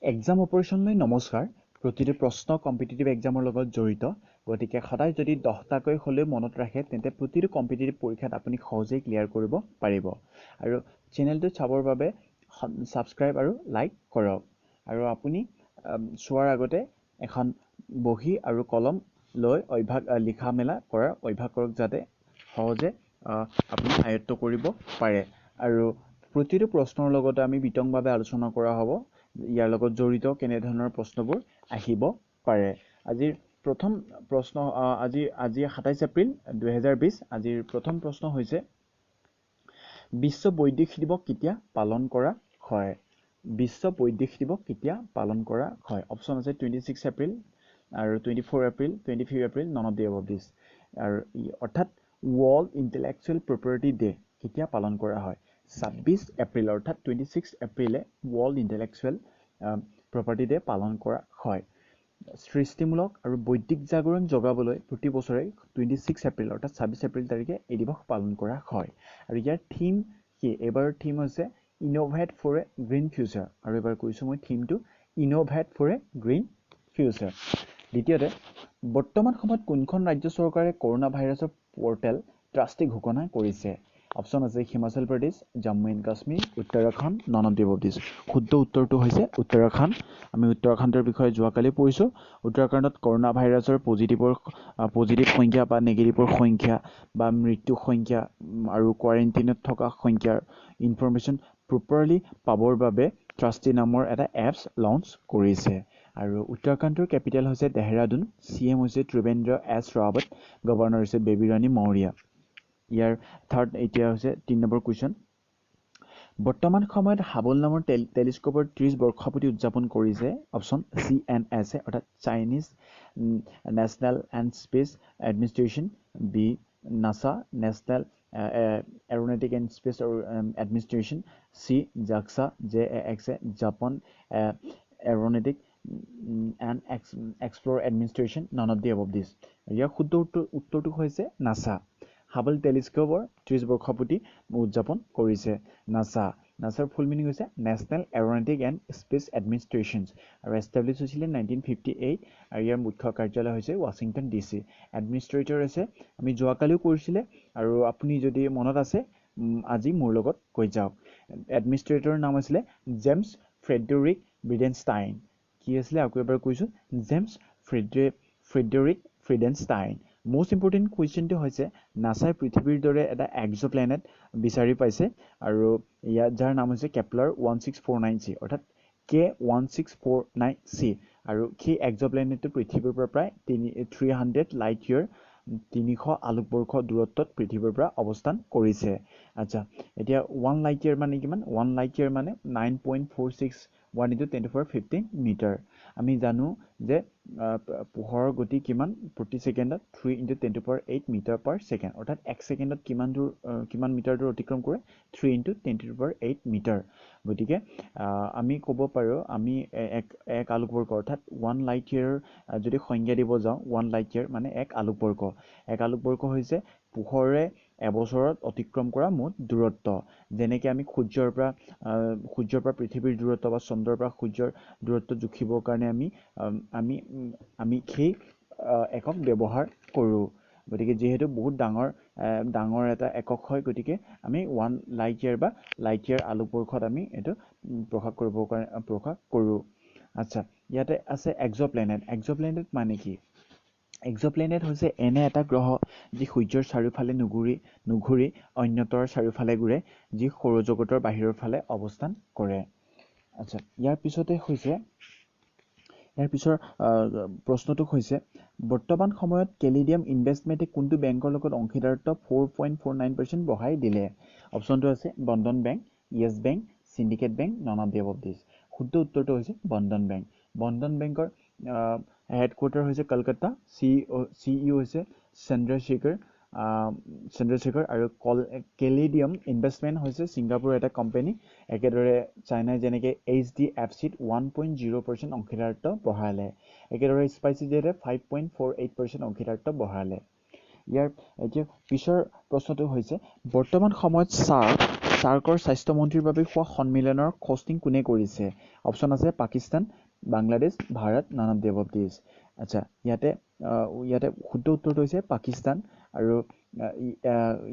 Exam অপাৰেশ্যনলৈ নমস্কাৰ। প্ৰতিটো প্ৰশ্ন কম্পিটিটিভ এক্সামৰ লগত জড়িত। গতিকে সদায় যদি 10টাকৈ হ'লেও মনত ৰাখে তেন্তে প্ৰতিটো কম্পিটিটিভ পৰীক্ষাত আপুনি সহজেই ক্লিয়াৰ কৰিব পাৰিব। আৰু চেনেলটো চাবৰ বাবে ছাবস্ক্ৰাইব আৰু লাইক কৰক। আৰু আপুনি চোৱাৰ আগতে এখন বহী আৰু কলম লৈ লিখা মেলা কৰাৰ অভ্যাস কৰক, যাতে সহজে আপুনি আয়ত্ব কৰিব পাৰে। আৰু প্ৰতিটো প্ৰশ্নৰ লগতে আমি বিতংভাৱে আলোচনা কৰা হ'ব। ইয়াৰ লগত জড়িত কেনেধৰণৰ প্ৰশ্নবোৰ আহিব পাৰে। আজিৰ প্ৰথম প্ৰশ্ন আজি 27 এপ্ৰিল 2020। আজিৰ প্ৰথম প্ৰশ্ন হৈছে বিশ্ব পৰিৱেশ দিৱস কেতিয়া পালন কৰা হয়? বিশ্ব পৰিৱেশ দিৱস কেতিয়া পালন কৰা হয়? অপশ্যন আছে 26 এপ্ৰিল আৰু 24 April, 25 April, none of the above দিছ। আৰু অৰ্থাৎ ৱৰ্ল্ড ইণ্টেলেকচুৱেল প্ৰপাৰ্টি ডে কেতিয়া পালন কৰা হয়? 26 এপ্ৰিল অৰ্থাৎ 26 এপ্ৰিলে ৱৰ্ল্ড ইণ্টেলেকচুৱেল প্ৰপাৰ্টি ডে পালন কৰা হয়। সৃষ্টিমূলক আৰু বৌদ্ধিক জাগৰণ জগাবলৈ প্ৰতি বছৰে 26 এপ্ৰিল অৰ্থাৎ 26 এপ্ৰিল তাৰিখে এই দিৱস পালন কৰা হয়। আৰু ইয়াৰ থিম কি? এইবাৰৰ থিম হৈছে invest for a green future. আৰু এবাৰ কৈছোঁ মই থিমটো invest for a green future. দ্বিতীয়তে, বৰ্তমান সময়ত কোনখন ৰাজ্য চৰকাৰে কৰোণা ভাইৰাছৰ পৰ্টেল ট্ৰাষ্টি ঘোষণা কৰিছে? অপশ্যন আছে Himachal Pradesh, Jammu and Kashmir, Uttarakhand, none of the above দিছ। শুদ্ধ উত্তৰটো হৈছে উত্তৰাখণ্ড। আমি উত্তৰাখণ্ডৰ বিষয়ে যোৱাকালি পঢ়িছোঁ। উত্তৰাখণ্ডত কৰোণা ভাইৰাছৰ পজিটিভ সংখ্যা বা নেগেটিভৰ সংখ্যা বা মৃত্যু সংখ্যা আৰু কোৱাৰেণ্টাইনত থকা সংখ্যাৰ ইনফৰমেশ্যন প্ৰপাৰলি পাবৰ বাবে ট্ৰাষ্টি নামৰ এটা এপছ লঞ্চ কৰিছে। আৰু উত্তৰাখণ্ডৰ কেপিটেল হৈছে দেহৰাদুন, CM হৈছে ত্ৰিবেন্দ্ৰ এছ ৰাৱত, গভৰ্ণৰ হৈছে বেবী ৰাণী মৌৰ্য। ইয়াৰ এতিয়া হৈছে 3 নম্বৰ কুৱেশ্যন। বৰ্তমান সময়ত হাবল নামৰ টেলিস্কোপৰ 30 বৰ্ষপূৰ্তি উদযাপন কৰিছে। অপশ্যন CNS অৰ্থাৎ Chinese national and space administration, B NASA national aeronautic and space administration, C JAXA JAXA Japan aeronautic and explore administration, none of the above দিছ। ইয়াৰ শুদ্ধ উত্তৰটো হৈছে নাছা। হাবল টেলিস্কোপৰ 30 বৰ্ষপূৰ্তি উদযাপন কৰিছে নাছা। নাছাৰ ফুল মিনিং হৈছে national aeronautic and space administration আৰু এষ্টাব্লিছ হৈছিলে 1958। আৰু ইয়াৰ মুখ্য কাৰ্যালয় হৈছে ৱাশ্বিংটন DC। এডমিনিষ্ট্ৰেটৰ আছে, আমি যোৱাকালিও কৰিছিলে, আৰু আপুনি যদি মনত আছে আজি মোৰ লগত কৈ যাওক। এডমিনিষ্ট্ৰেটৰৰ নাম আছিলে জেমছ ফ্ৰেডেৰিক ব্ৰিডেনষ্টাইন। কি আছিলে আকৌ এবাৰ কৈছোঁ, জেমছ ফ্ৰেডেৰিক ব্ৰিডেনষ্টাইন। মষ্ট ইম্পৰ্টেণ্ট কুৱেশ্যনটো হৈছে নাছাই পৃথিৱীৰ দৰে এটা এক্স'প্লেনেট বিচাৰি পাইছে, আৰু ইয়াত যাৰ নাম হৈছে কেপলাৰ 1649c অৰ্থাৎ K1649c। আৰু সেই এক্স'প্লেনেটটো পৃথিৱীৰ পৰা প্ৰায় 300 লাইট ইয়েৰ 300 আলোকবৰ্ষ দূৰত্বত পৃথিৱীৰ পৰা অৱস্থান কৰিছে। আচ্ছা, এতিয়া 1 লাইট ইয়েৰ মানে কিমান? 1 লাইট ইয়েৰ মানে 9.461 × 10⁻15 মিটাৰ। আমি জানো যে পোহৰৰ গতি কিমান প্ৰতি ছেকেণ্ডত? 3 × 10⁸ মিটাৰ পাৰ ছেকেণ্ড। অৰ্থাৎ 1 ছেকেণ্ডত কিমান মিটাৰ দূৰ অতিক্ৰম কৰে? 3 × 10⁸ মিটাৰ। গতিকে আমি ক'ব পাৰোঁ আমি এক আলোকবৰ্ষ অৰ্থাৎ 1 লাইট ইয়েৰ যদি সংজ্ঞা দিব যাওঁ, 1 লাইট ইয়েৰ মানে 1 আলোকবৰ্ষ। 1 আলোকবৰ্ষ হৈছে পোহৰে এবছৰত অতিক্ৰম কৰা মুঠ দূৰত্ব। যেনেকৈ আমি সূৰ্যৰ পৰা পৃথিৱীৰ দূৰত্ব বা চন্দ্ৰৰ পৰা সূৰ্যৰ দূৰত্ব জুখিবৰ কাৰণে আমি সেই একক ব্যৱহাৰ কৰোঁ। গতিকে যিহেতু বহুত ডাঙৰ এটা একক হয়, গতিকে আমি 1 লাইট ইয়েৰ বা লাইট ইয়েৰ আলোকবৰ্ষত আমি এইটো প্ৰকাশ কৰোঁ। আচ্ছা, ইয়াতে আছে এক্স'প্লেনেট। এক্স'প্লেনেট মানে কি? এক্স'প্লেনেট হৈছে এনে এটা গ্ৰহ যি সূৰ্যৰ চাৰিওফালে নুঘূৰি অন্যটাৰ চাৰিওফালে ঘূৰে, যি সৌৰজগতৰ বাহিৰৰ ফালে অৱস্থান কৰে। আচ্ছা, ইয়াৰ পিছৰ প্ৰশ্নটো হৈছে বৰ্তমান সময়ত কেলিডিয়াম ইনভেষ্টমেণ্টে কোনটো বেংকৰ লগত অংশীদাৰত্ব 4.49% বঢ়াই দিলে? অপশ্যনটো আছে Bandhan bank, Yes bank, Syndicate bank, none of the above দিছ। শুদ্ধ উত্তৰটো হৈছে বন্ধন বেংক। বন্ধন বেংকৰ হেডকোৱাৰ্টাৰ হৈছে কলকাতা, CEO হৈছে চন্দ্ৰশেখৰ, আৰু কেলিডিয়াম ইনভেষ্টমেণ্ট হৈছে ছিংগাপুৰৰ এটা কোম্পানী। একেদৰে চাইনাই যেনেকৈ HDFCত 1.0% অংশীদাৰত্ব বঢ়ালে, একেদৰে স্পাইচি জেটে 5.48% অংশীদাৰত্ব বঢ়ালে। ইয়াৰ এতিয়া পিছৰ প্ৰশ্নটো হৈছে বৰ্তমান সময়ত চাহ সাৰ্কৰ স্বাস্থ্য মন্ত্ৰীৰ বাবে হোৱা সন্মিলনৰ হোষ্টিং কোনে কৰিছে অপচন আছে Pakistan Bangladesh Bharat none of the above these আচ্ছা ইয়াতে শুদ্ধ উত্তৰটো হৈছে পাকিস্তান আৰু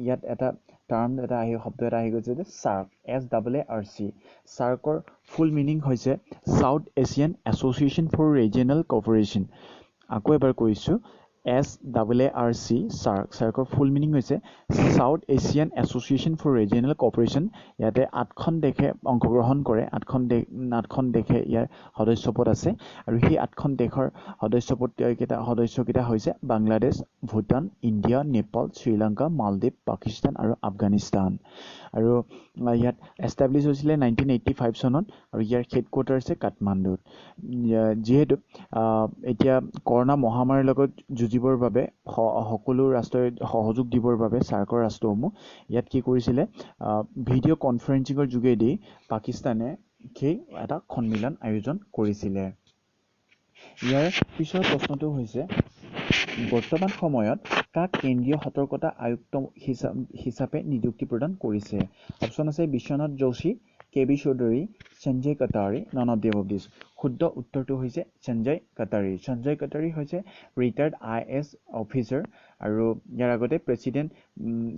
ইয়াত এটা টাৰ্ম এটা শব্দ এটা আহি গৈছে যে সাৰ্ক SAARC সাৰ্কৰ ফুল মিনিং হৈছে south Asian association for regional cooperation আকৌ এবাৰ কৈছো SAARC সাৰ্কৰ ফুল মিনিং হৈছে south Asian association for regional cooperation ইয়াতে 8খন দেশে অংশগ্ৰহণ কৰে 8খন দেশে ইয়াৰ সদস্যপদ আছে আৰু সেই 8খন দেশৰ সদস্যকেইটা হৈছে বাংলাদেশ ভূটান ইণ্ডিয়া নেপাল শ্ৰীলংকা মালদ্বীপ পাকিস্তান আৰু আফগানিস্তান আৰু ইয়াত এষ্টাব্লিছ হৈছিলে 1985 চনত আৰু ইয়াৰ হেডকোৱাৰ্টাৰ আছে কাঠমাণ্ডুত যিহেতু এতিয়া কৰোনা মহামাৰীৰ লগত যুঁজিবৰ বাবে সকলো ৰাষ্ট্ৰই সহযোগ দিবৰ বাবে সাৰ্কৰ ৰাষ্ট্ৰসমূহ ইয়াত কি কৰিছিলে ভিডিঅ' কনফাৰেন্সিঙৰ যোগেদি পাকিস্তানে সেই এটা সন্মিলন আয়োজন কৰিছিলে ইয়াৰ পিছৰ প্ৰশ্নটো হৈছে বৰ্তমান সময়ত কাক কেন্দ্ৰীয় সতৰ্কতা আয়ুক্ত হিচাপে নিযুক্তি প্ৰদান কৰিছে অপচন আছে বিশ্বনাথ যোশী কেবি Choudhury Sanjay কাটাৰী none of the above these শুদ্ধ উত্তৰটো হৈছে সঞ্জয় কাটাৰী হৈছে ৰিটায়াৰ্ড IAS অফিচাৰ আৰু ইয়াৰ আগতে প্ৰেছিডেণ্ট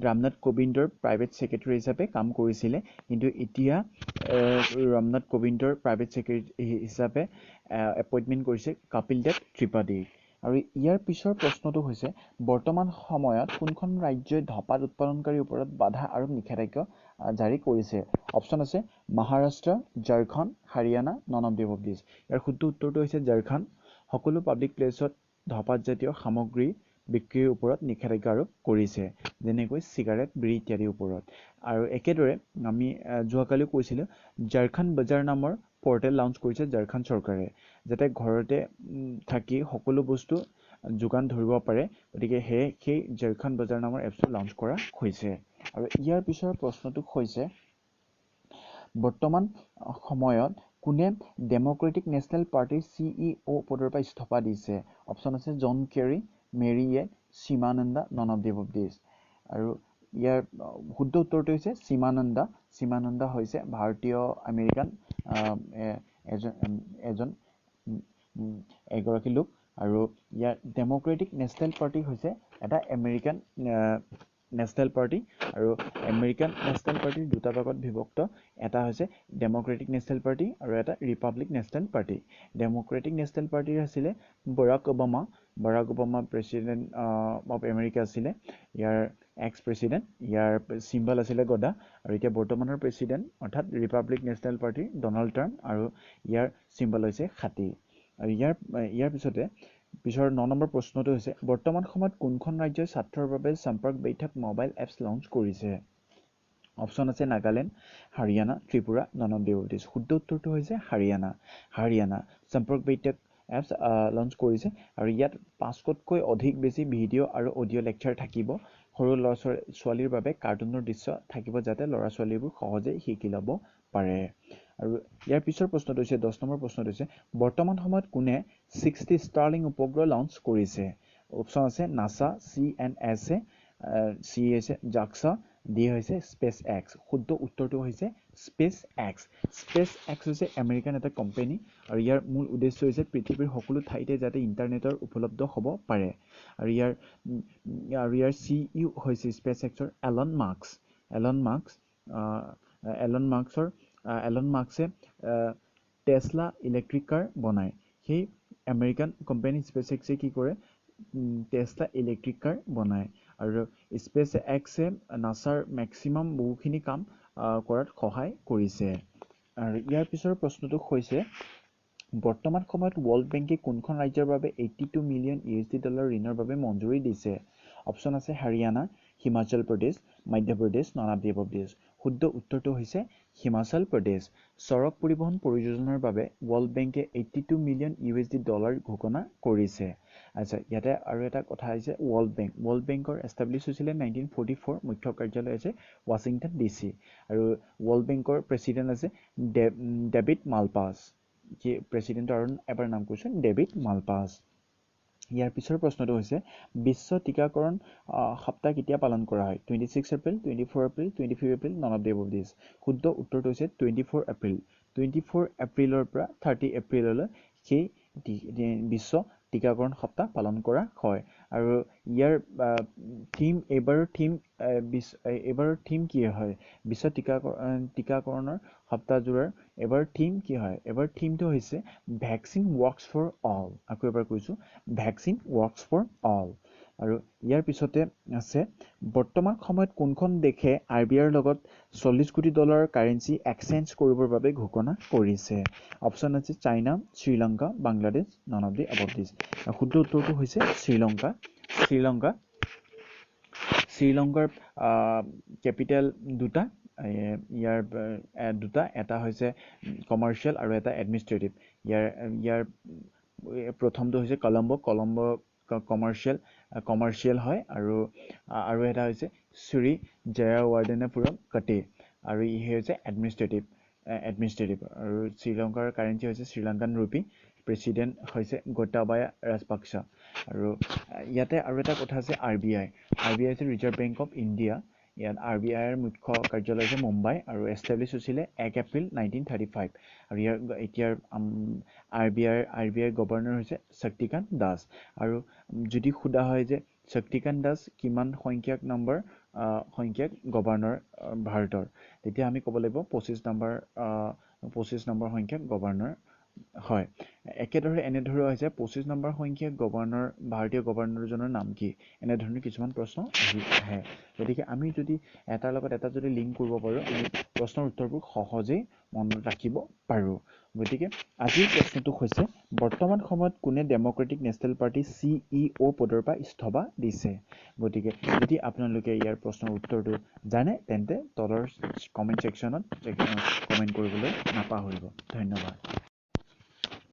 ৰামনাথ কোবিন্দৰ প্ৰাইভেট ছেক্ৰেটাৰী হিচাপে কাম কৰিছিলে কিন্তু এতিয়া ৰামনাথ কোবিন্দৰ প্ৰাইভেট ছেক্ৰেটাৰী হিচাপে এপইণ্টমেণ্ট কৰিছে কপিল দেৱ ত্ৰিপাঠী আৰু ইয়াৰ পিছৰ প্ৰশ্নটো হৈছে বৰ্তমান সময়ত কোনখন ৰাজ্যই ধঁপাত উৎপাদনকাৰীৰ ওপৰত বাধা আৰু নিষেধাজ্ঞা জাৰি কৰিছে অপচন আছে Maharashtra Jharkhand Haryana none of the above these ইয়াৰ শুদ্ধ উত্তৰটো হৈছে ঝাৰখণ্ড সকলো পাব্লিক প্লেচত ধঁপাত জাতীয় সামগ্ৰী বিক্ৰীৰ ওপৰত নিষেধাজ্ঞা আৰোপ কৰিছে যেনেকৈ চিগাৰেট বিড়ি ইত্যাদিৰ ওপৰত আৰু একেদৰে আমি যোৱাকালি কৈছিলোঁ ঝাৰখণ্ড বজাৰ নামৰ পৰ্টেল লঞ্চ কৰিছে ঝাৰখণ্ড চৰকাৰে যাতে ঘৰতে থাকি সকলো বস্তু যোগান ধৰিব পাৰে গতিকে সেই ঝাৰখণ্ড বজাৰ নামৰ এপছটো লঞ্চ কৰা হৈছে আৰু ইয়াৰ পিছৰ প্ৰশ্নটো হৈছে বৰ্তমান সময়ত কোনে ডেমক্ৰেটিক নেশ্যনেল পাৰ্টিৰ CEO পদৰ পৰা ইস্তফা দিছে অপচন আছে জন কেৰী মেৰী য়ে সীমানন্দা none of the above these আৰু ইয়াৰ শুদ্ধ উত্তৰটো হৈছে সীমানন্দা হৈছে ভাৰতীয় আমেৰিকান এগৰাকী লোক আৰু ইয়াৰ ডেমক্ৰেটিক নেশ্যনেল পাৰ্টি হৈছে এটা আমেৰিকান নেশ্যনেল পাৰ্টি আৰু আমেৰিকান নেশ্যনেল পাৰ্টিৰ দুটা ভাগত বিভক্ত এটা হৈছে ডেমক্ৰেটিক নেশ্যনেল পাৰ্টি আৰু এটা Republic national party democratic national পাৰ্টিৰ আছিলে Barack Obama president of America আছিলে ইয়াৰ এক্স প্ৰেছিডেণ্ট ইয়াৰ চিম্বল আছিলে গদা আৰু এতিয়া বৰ্তমানৰ প্ৰেছিডেণ্ট অৰ্থাৎ ৰিপাব্লিক নেশ্যনেল পাৰ্টিৰ ডনাল্ড ট্ৰাম্প আৰু ইয়াৰ চিম্বল হৈছে হাতী আৰু ইয়াৰ পিছতে পিছৰ 9 নম্বৰ প্ৰশ্নটো হৈছে বৰ্তমান সময়ত কোনখন ৰাজ্যই ছাত্ৰৰ বাবে সম্পৰ্ক বৈঠক মোবাইল এপছ লঞ্চ কৰিছে অপচন আছে Nagaland Haryana Tripura none of the above these শুদ্ধ উত্তৰটো হৈছে হাৰিয়ানা সম্পৰ্ক বৈঠক এপছ লঞ্চ কৰিছে আৰু ইয়াত 500তকৈ অধিক বেছি ভিডিঅ' আৰু অডিঅ' লেকচাৰ থাকিব সৰু ল'ৰা ছোৱালীৰ বাবে কাৰ্টুনৰ দৃশ্য থাকিব যাতে ল'ৰা ছোৱালীবোৰ সহজে শিকি ল'ব পাৰে আৰু ইয়াৰ পিছৰ প্ৰশ্নটো হৈছে 10 নম্বৰ প্ৰশ্নটো হৈছে বৰ্তমান সময়ত কোনে 60 ষ্টাৰলিং উপগ্ৰহ লঞ্চ কৰিছে অপচন আছে নাসা CNSA চি হৈছে জাক্সা ডি হৈছে স্পেচ এক্স শুদ্ধ উত্তৰটো হৈছে স্পেচ এক্স হৈছে আমেৰিকান এটা কোম্পানী আৰু ইয়াৰ মূল উদ্দেশ্য হৈছে পৃথিৱীৰ সকলো ঠাইতে যাতে ইণ্টাৰনেটৰ উপলব্ধ হ'ব পাৰে আৰু ইয়াৰ CEO হৈছে স্পেচ এক্সৰ এলন মাৰ্কছে টেছলা ইলেক্ট্ৰিক কাৰ বনায় সেই আমেৰিকান কোম্পানী স্পেচ এক্সে কি কৰে টেছলা ইলেক্ট্ৰিক কাৰ বনায় আৰু স্পেচ এক্সে নাছাৰ মেক্সিমাম বহুখিনি কাম কৰাত সহায় কৰিছে আৰু ইয়াৰ পিছৰ প্ৰশ্নটো হৈছে বৰ্তমান সময়ত ৱৰ্ল্ড বেংকে কোনখন ৰাজ্যৰ বাবে $82 মিলিয়ন ঋণৰ বাবে মঞ্জুৰি দিছে অপচন আছে Haryana Himachal Pradesh Madhya Pradesh none of the above these শুদ্ধ উত্তৰটো হৈছে হিমাচল প্ৰদেশ সড়ক পৰিবহণ পৰিযোজনাৰ বাবে ৱৰ্ল্ড বেংকে $82 মিলিয়ন ঘোষণা কৰিছে আচ্ছা ইয়াতে আৰু এটা কথা হৈছে ৱৰ্ল্ড বেংকৰ এষ্টাব্লিছ হৈছিলে 1944 মুখ্য কাৰ্যালয় আছে ৱাশ্বিংটন DC আৰু ৱৰ্ল্ড বেংকৰ প্ৰেছিডেণ্ট আছে ডেভিড মালপাছ কি প্ৰেছিডেণ্টৰ এবাৰ নাম কৈছোঁ ডেভিড মালপাছ ইয়াৰ পিছৰ প্ৰশ্নটো হৈছে বিশ্ব টিকাকৰণ সপ্তাহ কেতিয়া পালন কৰা হয় 26 April 24 April 25 April none of the above দিছ শুদ্ধ উত্তৰটো হৈছে 24 এপ্ৰিল 24 এপ্ৰিলৰ পৰা 30 এপ্ৰিললৈ সেই বিশ্ব টিকাকৰণ সপ্তাহ পালন কৰা হয় আৰু ইয়াৰ এইবাৰৰ থিম কি হয় বিশ্ব টিকাকৰণৰ সপ্তাহজোৰাৰ এবাৰ থিম কি হয় এবাৰ থিমটো হৈছে ভেকচিন ৱৰ্কছ ফৰ অল আকৌ এবাৰ কৈছোঁ ভেকচিন ৱৰ্কছ ফৰ অল আৰু ইয়াৰ পিছতে আছে বৰ্তমান সময়ত কোনখন দেশে RBIৰ লগত $40 কোটি কাৰেন্সি এক্সচেঞ্জ কৰিবৰ বাবে ঘোষণা কৰিছে অপশ্যন আছে China Sri Lanka Bangladesh none of the above দিছ শুদ্ধ উত্তৰটো হৈছে শ্ৰীলংকাৰ কেপিটেল দুটা ইয়াৰ দুটা এটা হৈছে কমাৰ্চিয়েল আৰু এটা এডমিনিষ্ট্ৰেটিভ ইয়াৰ প্ৰথমটো হৈছে কলম্বো কমাৰ্চিয়েল হয় আৰু এটা হৈছে শ্ৰী জয়াৱৰ্ধনেপুৰম কটে আৰু ই হৈছে এডমিনিষ্ট্ৰেটিভ আৰু শ্ৰীলংকাৰ কাৰেন্সি হৈছে শ্ৰীলংকান ৰুপি প্ৰেচিডেণ্ট হৈছে গোটাবায়া ৰাজপাক্সা আৰু ইয়াতে আৰু এটা কথা আছে RBI হৈছে ৰিজাৰ্ভ বেংক অফ ইণ্ডিয়া ইয়াত RBIৰ মুখ্য কাৰ্যালয় হৈছে মুম্বাই আৰু এষ্টাব্লিছ হৈছিলে 1 এপ্ৰিল 1935 আৰু এতিয়াৰ RBIৰ গভৰ্ণৰ হৈছে শক্তিকান্ত দাস আৰু যদি সোধা হয় যে শক্তিকান্ত দাস কিমান সংখ্যক গভৰ্ণৰ ভাৰতৰ তেতিয়া আমি ক'ব লাগিব 25 নম্বৰ সংখ্যক গভৰ্ণৰ হয় একেদৰে এনেদৰে হৈছে 25 নম্বৰ সংখ্যক ভাৰতীয় গভৰ্ণৰজনৰ নাম কি এনেধৰণৰ কিছুমান প্ৰশ্ন আহে গতিকে আমি যদি এটাৰ লগত এটা যদি লিংক কৰিব পাৰোঁ আমি প্ৰশ্নৰ উত্তৰবোৰ সহজেই মনত ৰাখিব পাৰোঁ গতিকে আজিৰ প্ৰশ্নটো হৈছে বৰ্তমান সময়ত কোনে ডেম'ক্ৰেটিক নেশ্যনেল পাৰ্টি CEO পদৰ পৰা ইস্তফা দিছে গতিকে যদি আপোনালোকে ইয়াৰ প্ৰশ্নৰ উত্তৰটো জানে তেন্তে তলৰ কমেণ্ট ছেকশ্যনত কমেণ্ট কৰিবলৈ নাপাহৰিব ধন্যবাদ